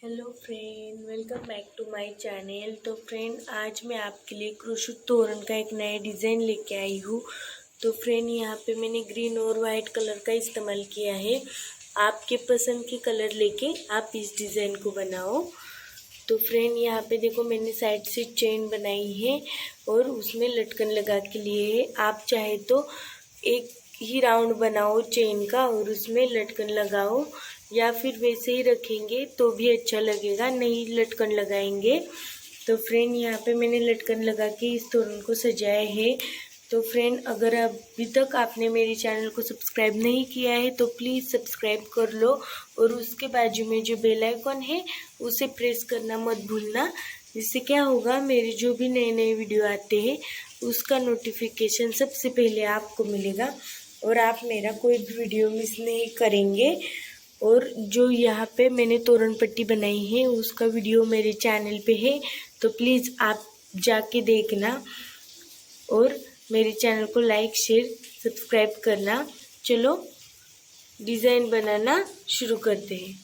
Hello friend, welcome back to my channel. तो friend, आज मैं आपके लिए क्रोशेट तोरण का एक नया डिज़ाइन लेके आई हूँ। तो फ्रेंड, यहाँ पे मैंने ग्रीन और वाइट कलर का इस्तेमाल किया है। आपके पसंद के कलर लेके आप इस डिज़ाइन को बनाओ। तो फ्रेंड, यहाँ पे देखो, मैंने साइड से चेन बनाई है और उसमें लटकन लगा के लिए है। आप चाहे तो एक ही राउंड बनाओ चेन का और उसमें लटकन लगाओ, या फिर वैसे ही रखेंगे तो भी अच्छा लगेगा, नहीं लटकन लगाएंगे। तो फ्रेंड, यहाँ पे मैंने लटकन लगा के इस तोरण को सजाया है। तो फ्रेंड, अगर अभी तक आपने मेरे चैनल को सब्सक्राइब नहीं किया है तो प्लीज़ सब्सक्राइब कर लो और उसके बाजू में जो बेल आइकन है उसे प्रेस करना मत भूलना। जिससे क्या होगा, मेरे जो भी नए नए वीडियो आते हैं उसका नोटिफिकेशन सबसे पहले आपको मिलेगा और आप मेरा कोई भी वीडियो मिस नहीं करेंगे। और जो यहाँ पे मैंने तोरण पट्टी बनाई है उसका वीडियो मेरे चैनल पे है, तो प्लीज़ आप जाके देखना और मेरे चैनल को लाइक शेयर सब्सक्राइब करना। चलो डिज़ाइन बनाना शुरू करते हैं।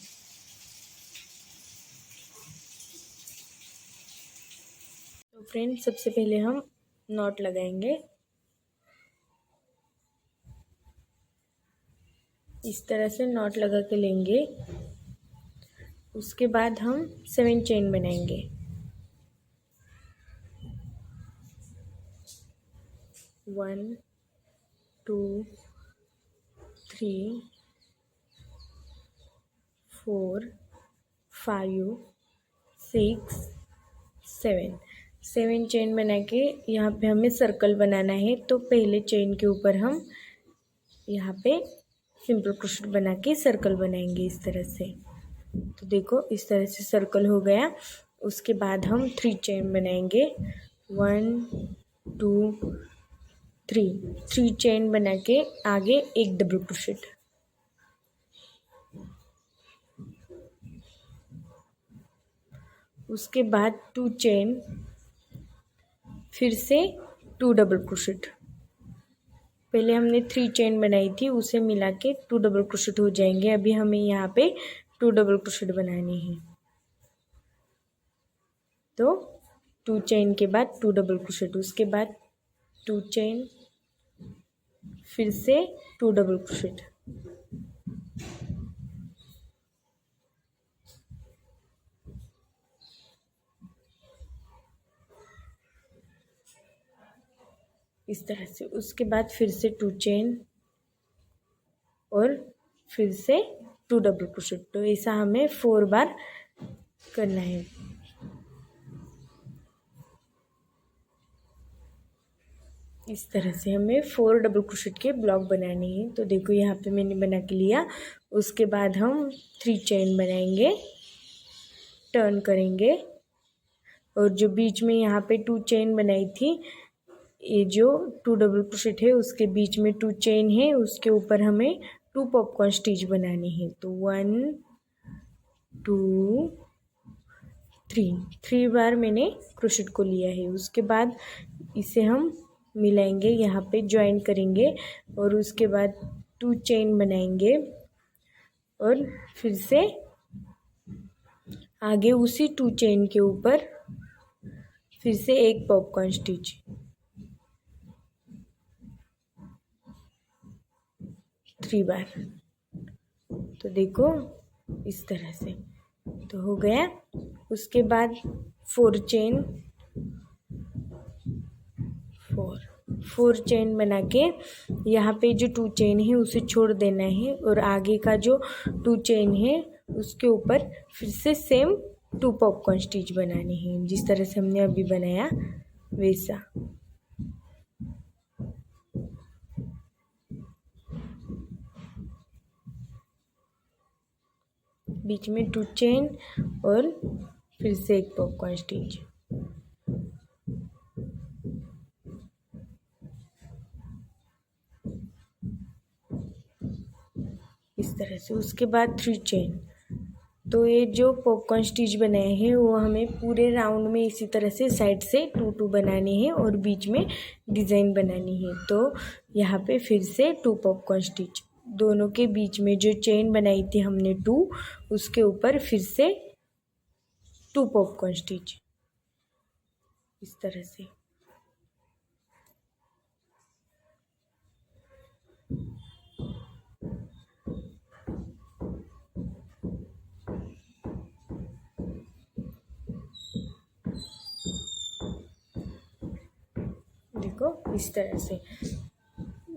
तो फ्रेंड, सबसे पहले हम नॉट लगाएंगे। इस तरह से नॉट लगा के लेंगे। उसके बाद हम 7 चेन बनाएंगे। 1 2 3 4 5 6 7 चेन बना के यहाँ पे हमें सर्कल बनाना है। तो पहले चेन के ऊपर हम यहाँ पे सिंपल क्रोशेट बना के सर्कल बनाएंगे इस तरह से। तो देखो, इस तरह से सर्कल हो गया। उसके बाद हम 3 चेन बनाएंगे। 1 2 3 चेन बना के आगे एक डबल क्रोशेट। उसके बाद 2 चेन, फिर से 2 डबल क्रोशेट। पहले हमने 3 चेन बनाई थी, उसे मिला के 2 डबल क्रोशेट हो जाएंगे। अभी हमें यहाँ पे 2 डबल क्रोशेट बनानी है। तो 2 चेन के बाद 2 डबल क्रोशेट, उसके बाद 2 चेन, फिर से 2 डबल क्रोशेट। इस तरह से। उसके बाद फिर से 2 चेन और फिर से 2 डबल क्रोशेट। तो ऐसा हमें 4 बार करना है। इस तरह से हमें 4 डबल क्रोशेट के ब्लॉक बनाने हैं। तो देखो, यहाँ पे मैंने बना के लिया। उसके बाद हम 3 चेन बनाएंगे, टर्न करेंगे और जो बीच में यहाँ पे 2 चेन बनाई थी, ये जो 2 डबल क्रोशेट है उसके बीच में 2 चेन है, उसके ऊपर हमें 2 पॉपकॉर्न स्टिच बनानी है। तो 1 2 3 बार मैंने क्रोशेट को लिया है। उसके बाद इसे हम मिलाएंगे, यहाँ पे ज्वाइन करेंगे और उसके बाद 2 चेन बनाएंगे और फिर से आगे उसी 2 चेन के ऊपर फिर से एक पॉपकॉर्न स्टिच। 3 बार। तो देखो, इस तरह से तो हो गया। उसके बाद 4 चेन, 4 चेन बना के यहाँ पे जो 2 चेन है उसे छोड़ देना है और आगे का जो 2 चेन है उसके ऊपर फिर से सेम 2 पॉपकॉर्न स्टिच बनानी है, जिस तरह से हमने अभी बनाया वैसा। बीच में 2 चेन और फिर से एक पॉपकॉर्न स्टिच। इस तरह से। उसके बाद 3 चेन। तो ये जो पॉपकॉर्न स्टिच बनाए हैं वो हमें पूरे राउंड में इसी तरह से साइड से 2 बनाने हैं और बीच में डिज़ाइन बनानी है। तो यहाँ पे फिर से 2 पॉपकॉर्न स्टिच, दोनों के बीच में जो चेन बनाई थी हमने 2, उसके ऊपर फिर से 2 पॉपकॉर्न स्टिच इस तरह से। देखो इस तरह से।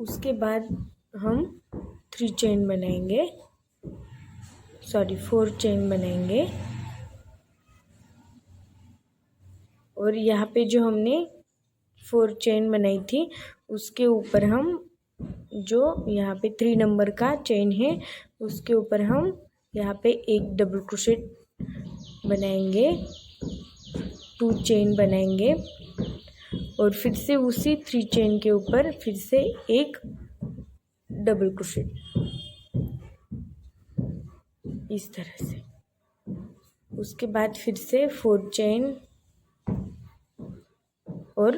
उसके बाद हम 3 चेन बनाएंगे, सॉरी 4 चेन बनाएंगे। और यहाँ पे जो हमने 4 चेन बनाई थी उसके ऊपर हम जो यहाँ पे 3 नंबर का चेन है उसके ऊपर हम यहाँ पे एक डबल क्रोशेट बनाएंगे, 2 चेन बनाएंगे और फिर से उसी 3 चेन के ऊपर फिर से एक डबल क्रोशेट इस तरह से। उसके बाद फिर से 4 चेन और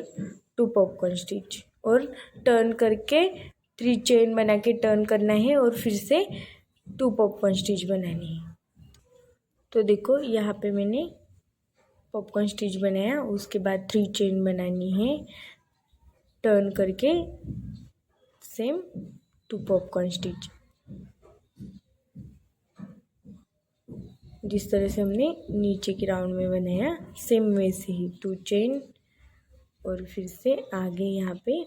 2 पॉपकॉर्न स्टिच और टर्न करके 3 चेन बना के टर्न करना है और फिर से 2 पॉपकॉर्न स्टिच बनानी है। तो देखो यहाँ पे मैंने पॉपकॉर्न स्टिच बनाया, उसके बाद 3 चेन बनानी है, टर्न करके सेम 2 पॉपकॉर्न स्टिच। जिस तरह से हमने नीचे के राउंड में बनाया सेम वैसे ही 2 चेन और फिर से आगे यहाँ पे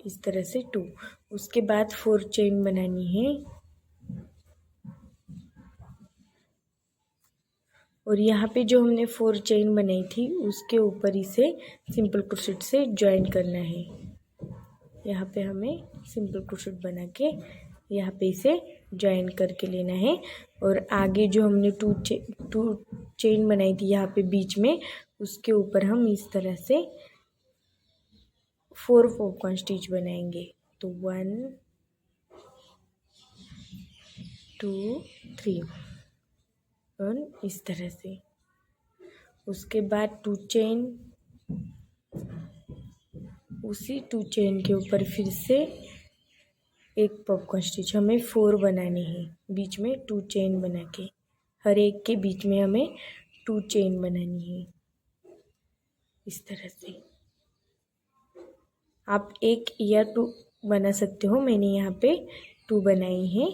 इस तरह से 2। उसके बाद 4 चेन बनानी है और यहाँ पे जो हमने 4 चेन बनाई थी उसके ऊपर इसे सिंपल क्रोशेट से ज्वाइन करना है। यहाँ पे हमें सिंपल क्रोशेट बना के यहाँ पे इसे ज्वाइन करके लेना है और आगे जो हमने 2 चेन बनाई थी यहाँ पे बीच में उसके ऊपर हम इस तरह से 4 पॉपकॉर्न स्टिच बनाएंगे। तो 1 2 3 और इस तरह से। उसके बाद 2 चेन, उसी 2 चेन के ऊपर फिर से एक पॉपकॉर्न स्टिच, हमें 4 बनानी है, बीच में 2 चेन बना के, हर एक के बीच में हमें 2 चेन बनानी है इस तरह से। आप 1 या 2 बना सकते हो, मैंने यहाँ पे 2 बनाई है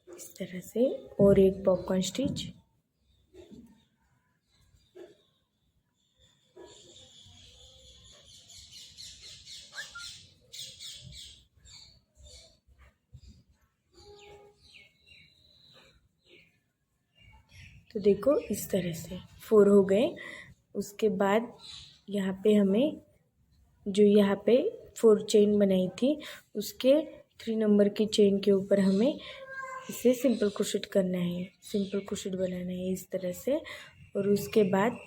इस तरह से। और एक पॉपकॉर्न स्टिच तो देखो इस तरह से 4 हो गए। उसके बाद यहाँ पे हमें जो यहाँ पे 4 चेन बनाई थी उसके 3 नंबर की चेन के ऊपर हमें इसे सिंपल क्रोशेट करना है, सिंपल क्रोशेट बनाना है इस तरह से। और उसके बाद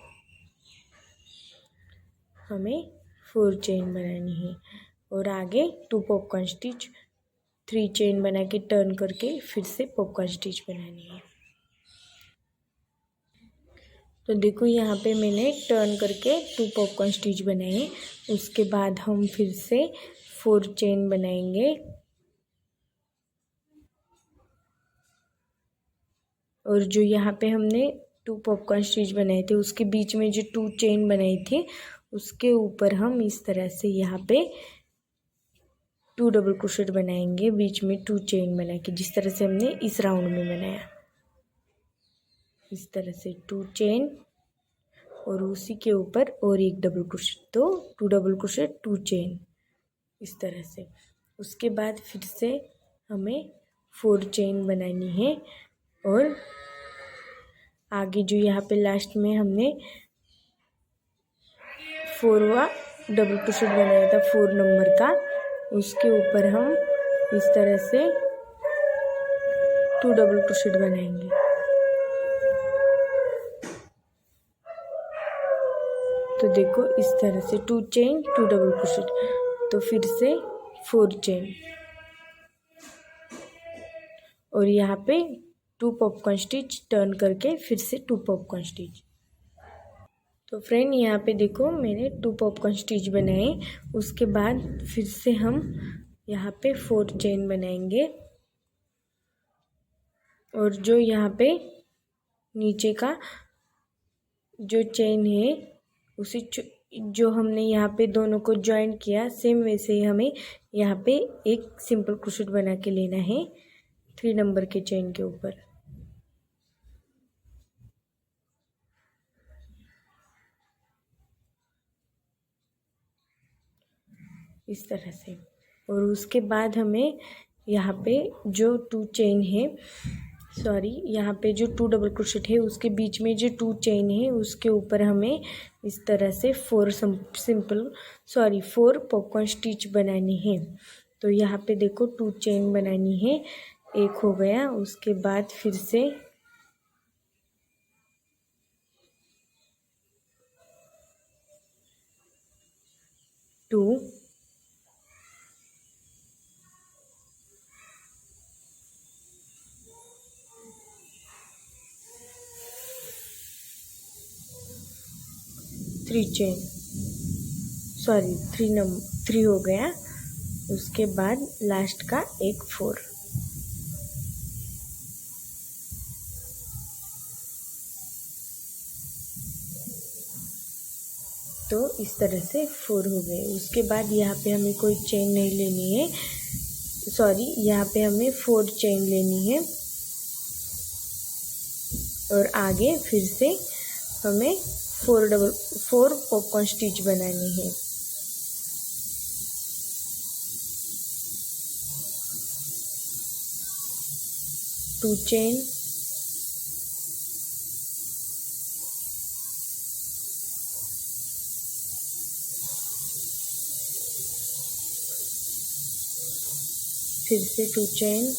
हमें 4 चेन बनानी है और आगे 2 पॉपकॉर्न स्टिच, 3 चेन बना के टर्न करके फिर से पॉपकॉर्न स्टिच बनानी है। तो देखो यहाँ पे मैंने टर्न करके 2 पॉपकॉर्न स्टिच बनाए। उसके बाद हम फिर से 4 चेन बनाएंगे और जो यहाँ पे हमने 2 पॉपकॉर्न स्टिच बनाए थे उसके बीच में जो 2 चेन बनाई थी उसके ऊपर हम इस तरह से यहाँ पे 2 डबल क्रोशेट बनाएंगे, बीच में 2 चेन बना के, जिस तरह से हमने इस राउंड में बनाया इस तरह से 2 चेन और उसी के ऊपर और एक डबल क्रोशेट, तो 2 डबल क्रोशेट 2 चेन इस तरह से। उसके बाद फिर से हमें 4 चेन बनानी है और आगे जो यहाँ पे लास्ट में हमने 4वां डबल क्रोशेट बनाया था 4 नंबर का, उसके ऊपर हम इस तरह से 2 डबल क्रोशेट बनाएंगे। तो देखो इस तरह से 2 चेन 2 डबल क्रोशेट, तो फिर से 4 चेन और यहाँ पे 2 पॉपकॉर्न स्टिच टर्न करके फिर से 2 पॉपकॉर्न स्टिच। तो फ्रेंड यहाँ पे देखो मैंने 2 पॉपकॉर्न स्टिच बनाए। उसके बाद फिर से हम यहाँ पे 4 चेन बनाएंगे और जो यहाँ पे नीचे का जो चेन है उसी जो हमने यहाँ पे दोनों को ज्वाइन किया सेम वैसे ही हमें यहाँ पे एक सिंपल क्रोशेट बना के लेना है 3 नंबर के चेन के ऊपर। इस तरह से। और उसके बाद हमें यहाँ पे जो 2 चेन है यहाँ पे जो 2 डबल क्रोशेट है उसके बीच में जो 2 चेन है उसके ऊपर हमें इस तरह से 4 पॉपकॉर्न स्टिच बनानी है। तो यहाँ पे देखो 2 चेन बनानी है, एक हो गया। उसके बाद फिर से 2 3 चेन 3 हो गया। उसके बाद लास्ट का एक 4। तो इस तरह से 4 हो गए। उसके बाद यहाँ पे हमें कोई चेन नहीं लेनी है, यहाँ पे हमें 4 चेन लेनी है और आगे फिर से हमें 4 पॉपकॉर्न स्टिच बनानी है। टू चेन, फिर से 2 चेन,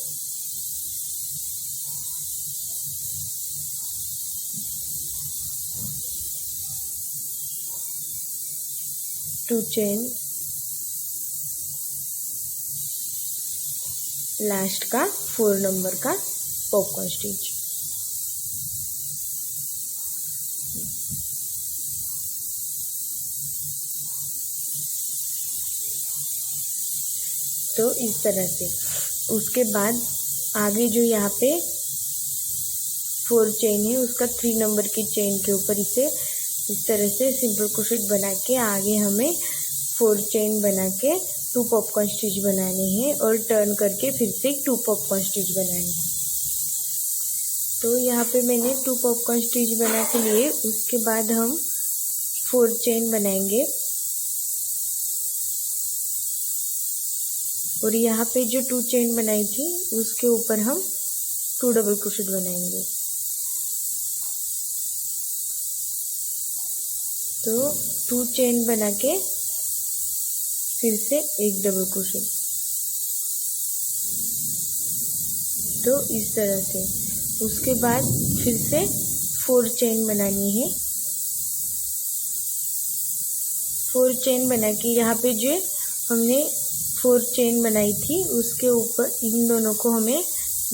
टू चेन, लास्ट का 4 नंबर का पॉपकॉर्न स्टिच। तो इस तरह से। उसके बाद आगे जो यहाँ पे 4 चेन है उसका 3 नंबर की चेन के ऊपर इसे इस तरह से सिंपल क्रोशेट बना के आगे हमें 4 चेन बना के 2 पॉपकॉर्न स्टिच बनाने हैं और टर्न करके फिर से 2 पॉपकॉर्न स्टिच बनाने हैं। तो यहाँ पे मैंने 2 पॉपकॉर्न स्टिच बना के लिए। उसके बाद हम 4 चेन बनाएंगे और यहाँ पे जो 2 चेन बनाई थी उसके ऊपर हम 2 डबल क्रोशेट बनाएंगे। तो 2 चेन बना के फिर से एक डबल क्रोशेट। तो इस तरह से। उसके बाद फिर से 4 चेन बनानी है। 4 चेन बना के यहाँ पे जो हमने 4 चेन बनाई थी उसके ऊपर इन दोनों को हमें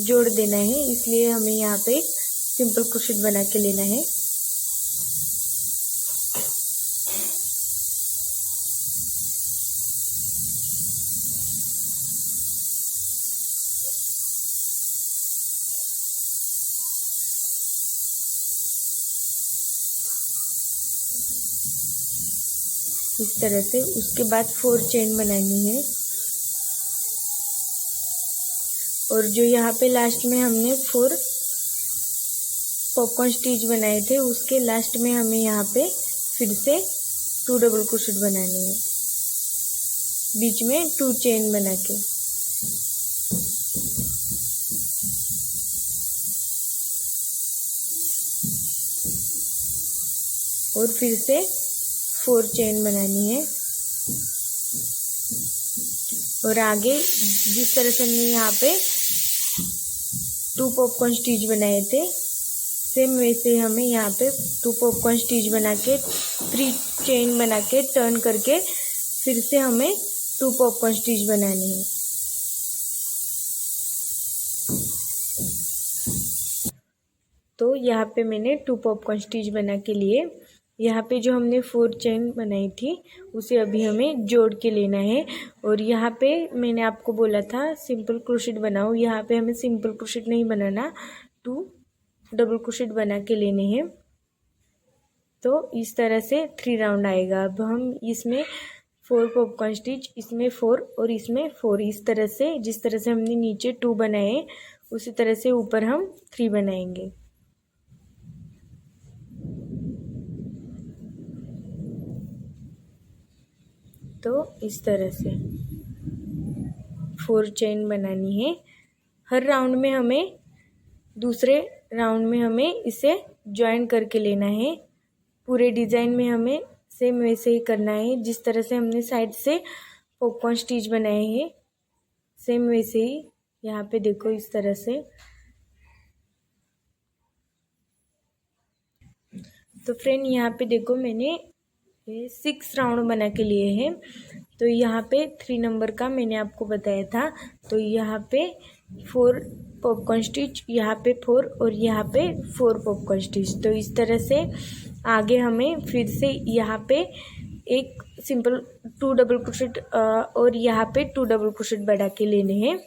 जोड़ देना है, इसलिए हमें यहाँ पे सिंपल क्रोशेट बना के लेना है। इस तरह से। उसके बाद 4 चेन बनानी है और जो यहाँ पे लास्ट में हमने 4 पॉपकॉर्न स्टिच बनाए थे उसके लास्ट में हमें यहाँ पे फिर से 2 डबल क्रोशेट बनानी है, बीच में 2 चेन बना के। और फिर से 4 चेन बनानी है और आगे जिस तरह से हमने यहाँ पे 2 पॉपकॉर्न स्टिच बनाए थे सेम वैसे हमें यहाँ पे 2 पॉपकॉर्न स्टिच बना के 3 चेन बना के टर्न करके फिर से हमें 2 पॉपकॉर्न स्टिच बनानी है। तो यहाँ पे मैंने 2 पॉपकॉर्न स्टिच बना के लिए। यहाँ पे जो हमने 4 चेन बनाई थी उसे अभी हमें जोड़ के लेना है। और यहाँ पे मैंने आपको बोला था सिंपल क्रोशेट बनाओ, यहाँ पे हमें सिंपल क्रोशेट नहीं बनाना, 2 डबल क्रोशेट बना के लेने हैं। तो इस तरह से 3 राउंड आएगा। अब हम इसमें 4 पॉपकॉर्न स्टिच, इसमें 4 और इसमें 4, इस तरह से जिस तरह से हमने नीचे 2 बनाए उसी तरह से ऊपर हम 3 बनाएंगे। तो इस तरह से 4 चेन बनानी है। हर राउंड में हमें दूसरे राउंड में हमें इसे ज्वाइन करके लेना है। पूरे डिज़ाइन में हमें सेम वैसे ही करना है जिस तरह से हमने साइड से पॉपकॉर्न स्टिच बनाए हैं, सेम वैसे ही यहाँ पे देखो इस तरह से। तो फ्रेंड यहाँ पे देखो मैंने 6 राउंड बना के लिए हैं। तो यहाँ पे 3 नंबर का मैंने आपको बताया था। तो यहाँ पे 4 पॉपकॉर्न स्टिच, यहाँ पे 4 और यहाँ पे 4 पॉपकॉर्न स्टिच। तो इस तरह से आगे हमें फिर से यहाँ पे एक सिंपल 2 डबल क्रोशेट और यहाँ पे 2 डबल क्रोशेट बढ़ा के लेने हैं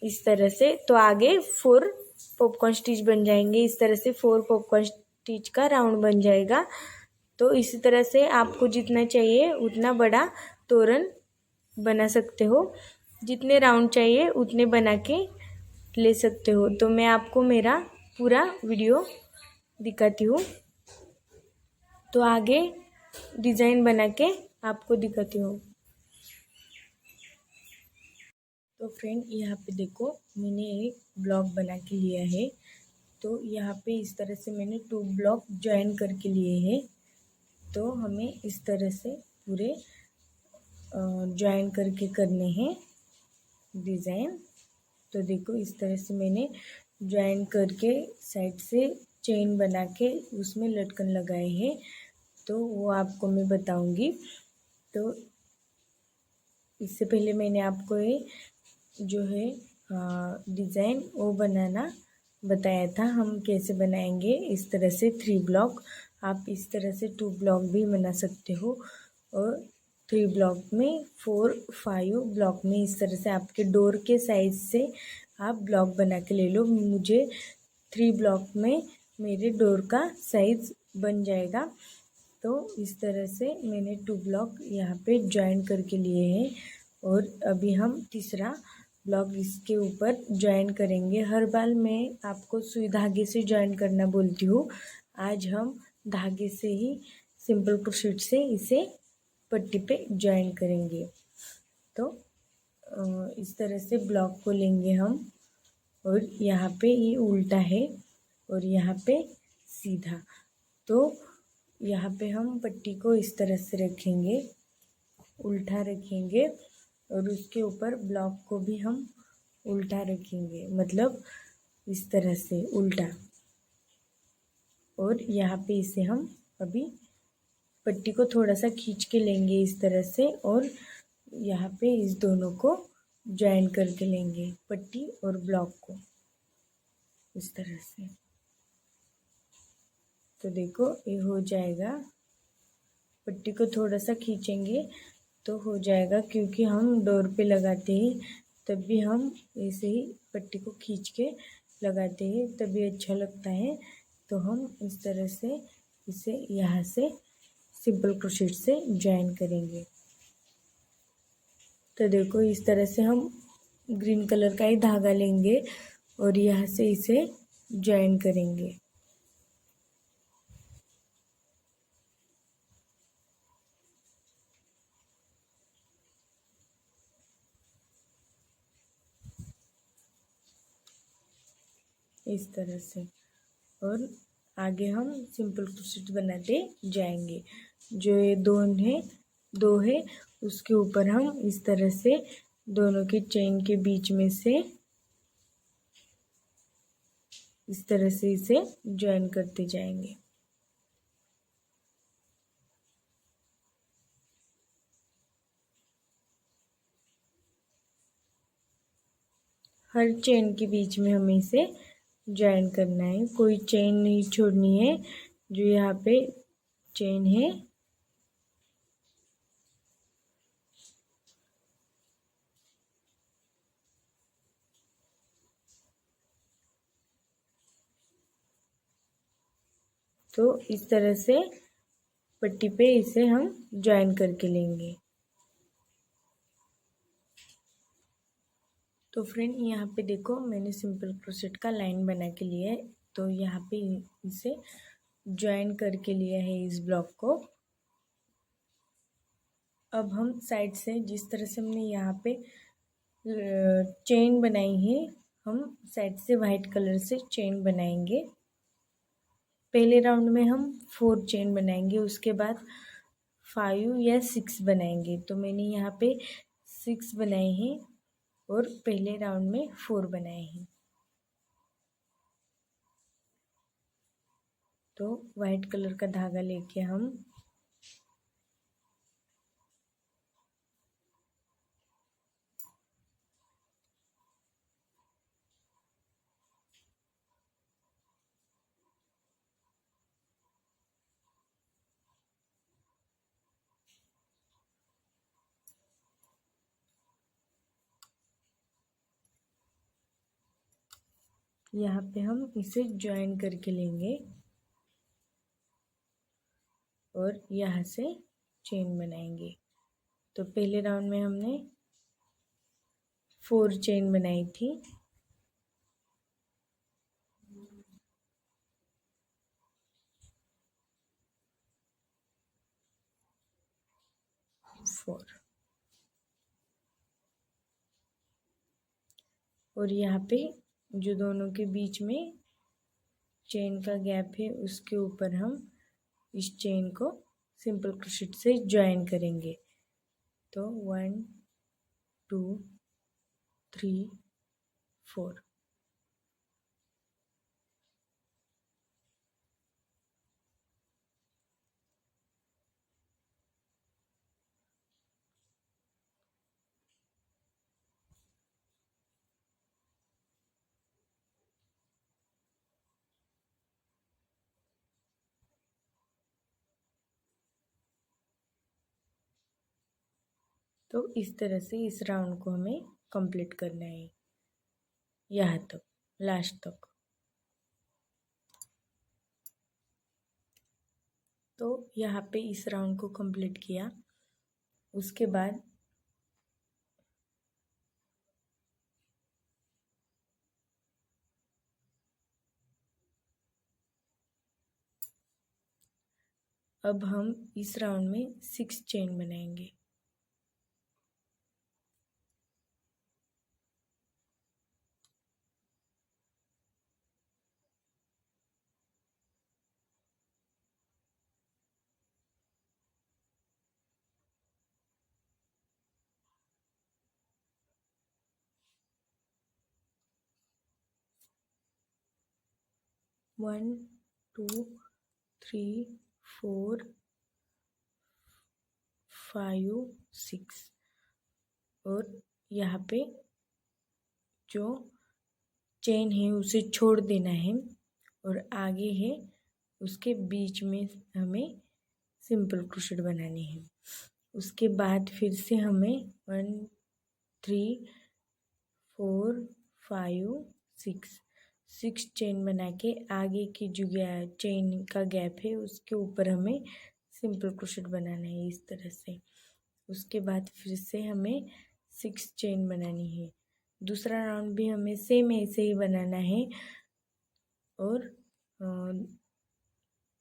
इस तरह से। तो आगे 4 पॉपकॉर्न स्टिच बन जाएंगे। इस तरह से 4 पॉपकॉर्न स्टिच का राउंड बन जाएगा। तो इसी तरह से आपको जितना चाहिए उतना बड़ा तोरण बना सकते हो, जितने राउंड चाहिए उतने बना के ले सकते हो। तो मैं आपको मेरा पूरा वीडियो दिखाती हूँ। तो आगे डिज़ाइन बना के आपको दिखाती हूँ। तो फ्रेंड यहाँ पे देखो मैंने एक ब्लॉक बना के लिया है। तो यहाँ पे इस तरह से मैंने 2 ब्लॉक ज्वाइन करके लिए हैं। तो हमें इस तरह से पूरे ज्वाइन करके करने हैं डिज़ाइन। तो देखो इस तरह से मैंने ज्वाइन करके साइड से चेन बना के उसमें लटकन लगाए हैं। तो वो आपको मैं बताऊंगी। तो इससे पहले मैंने आपको ये जो है डिज़ाइन वो बनाना बताया था, हम कैसे बनाएंगे। इस तरह से 3 ब्लॉक, आप इस तरह से 2 ब्लॉक भी बना सकते हो और 3 ब्लॉक में 4 5 ब्लॉक में इस तरह से आपके डोर के साइज से आप ब्लॉक बना के ले लो। मुझे 3 ब्लॉक में मेरे डोर का साइज बन जाएगा। तो इस तरह से मैंने 2 ब्लॉक यहाँ पे ज्वाइन करके लिए हैं और अभी हम तीसरा ब्लॉक इसके ऊपर ज्वाइन करेंगे। हर बार मैं आपको सुई धागे से ज्वाइन करना बोलती हूँ, आज हम धागे से ही सिंपल क्रोशेट से इसे पट्टी पे ज्वाइन करेंगे। तो इस तरह से ब्लॉक को लेंगे हम और यहाँ पे ये उल्टा है और यहाँ पे सीधा। तो यहाँ पे हम पट्टी को इस तरह से रखेंगे, उल्टा रखेंगे और उसके ऊपर ब्लॉक को भी हम उल्टा रखेंगे, मतलब इस तरह से उल्टा। और यहाँ पे इसे हम अभी पट्टी को थोड़ा सा खींच के लेंगे इस तरह से और यहाँ पे इस दोनों को ज्वाइन करके लेंगे, पट्टी और ब्लॉक को इस तरह से। तो देखो ये हो जाएगा, पट्टी को थोड़ा सा खींचेंगे तो हो जाएगा, क्योंकि हम डोर पे लगाते हैं तब भी हम ऐसे ही पट्टी को खींच के लगाते हैं तभी अच्छा लगता है। तो हम इस तरह से इसे यहाँ से सिंपल क्रोशेट से ज्वाइन करेंगे। तो देखो इस तरह से हम ग्रीन कलर का ही धागा लेंगे और यहाँ से इसे ज्वाइन करेंगे। इस तरह से और आगे हम सिंपल क्रोशेट बनाते जाएंगे। जो ये दो है उसके ऊपर हम इस तरह से दोनों के चेन के बीच में से इस तरह से इसे ज्वाइन करते जाएंगे। हर चेन के बीच में हमें इसे ज्वाइन करना है, कोई चेन नहीं छोड़नी है। जो यहाँ पे चेन है, तो इस तरह से पट्टी पे इसे हम ज्वाइन करके लेंगे। तो फ्रेंड यहाँ पे देखो मैंने सिंपल क्रोशेट का लाइन बना के लिया है। तो यहाँ पे इसे ज्वाइन करके लिया है इस ब्लॉक को। अब हम साइड से जिस तरह से हमने यहाँ पे चेन बनाई है, हम साइड से वाइट कलर से चेन बनाएंगे। पहले राउंड में हम 4 चेन बनाएंगे, उसके बाद 5 या 6 बनाएंगे। तो मैंने यहाँ पे 6 बनाए हैं और पहले राउंड में 4 बनाए हैं। तो वाइट कलर का धागा लेके हम यहाँ पे हम इसे ज्वाइन करके लेंगे और यहाँ से चेन बनाएंगे। तो पहले राउंड में हमने 4 चेन बनाई थी। और यहाँ पे जो दोनों के बीच में चेन का गैप है उसके ऊपर हम इस चेन को सिंपल क्रोशेट से ज्वाइन करेंगे। तो 1 2 3 4। तो इस तरह से इस राउंड को हमें कंप्लीट करना है यहाँ तक, लास्ट तक। तो यहाँ पे इस राउंड को कंप्लीट किया, उसके बाद अब हम इस राउंड में 6 चेन बनाएंगे। वन 2 3 4 5 6 और यहाँ पे जो चेन है उसे छोड़ देना है और आगे है उसके बीच में हमें सिंपल क्रोशेट बनानी है। उसके बाद फिर से हमें 1 3 4 5 6 चेन बना के आगे की जो चेन का गैप है उसके ऊपर हमें सिंपल क्रोशेट बनाना है इस तरह से। उसके बाद फिर से हमें 6 चेन बनानी है। दूसरा राउंड भी हमें सेम ऐसे ही बनाना है और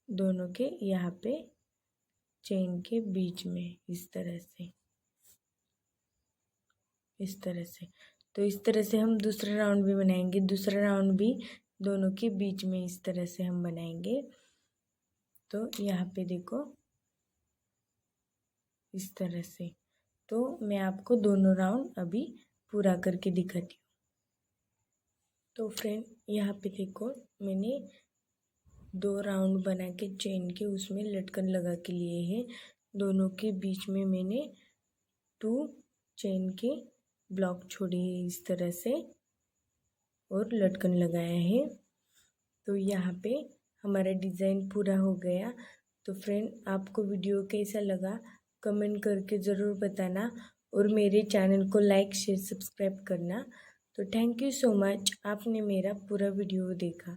दोनों के यहाँ पे चेन के बीच में इस तरह से, इस तरह से। तो इस तरह से हम दूसरा राउंड भी बनाएंगे। दूसरा राउंड भी दोनों के बीच में इस तरह से हम बनाएंगे। तो यहाँ पे देखो इस तरह से। तो मैं आपको दोनों राउंड अभी पूरा करके दिखाती हूँ। तो फ्रेंड यहाँ पे देखो मैंने 2 राउंड बना के चेन के उसमें लटकन लगा के लिए हैं। दोनों के बीच में मैंने 2 चेन के ब्लॉक छोड़े हैं इस तरह से और लटकन लगाया है। तो यहाँ पे हमारा डिज़ाइन पूरा हो गया। तो फ्रेंड आपको वीडियो कैसा लगा कमेंट करके ज़रूर बताना और मेरे चैनल को लाइक शेयर सब्सक्राइब करना। तो थैंक यू सो मच, आपने मेरा पूरा वीडियो देखा।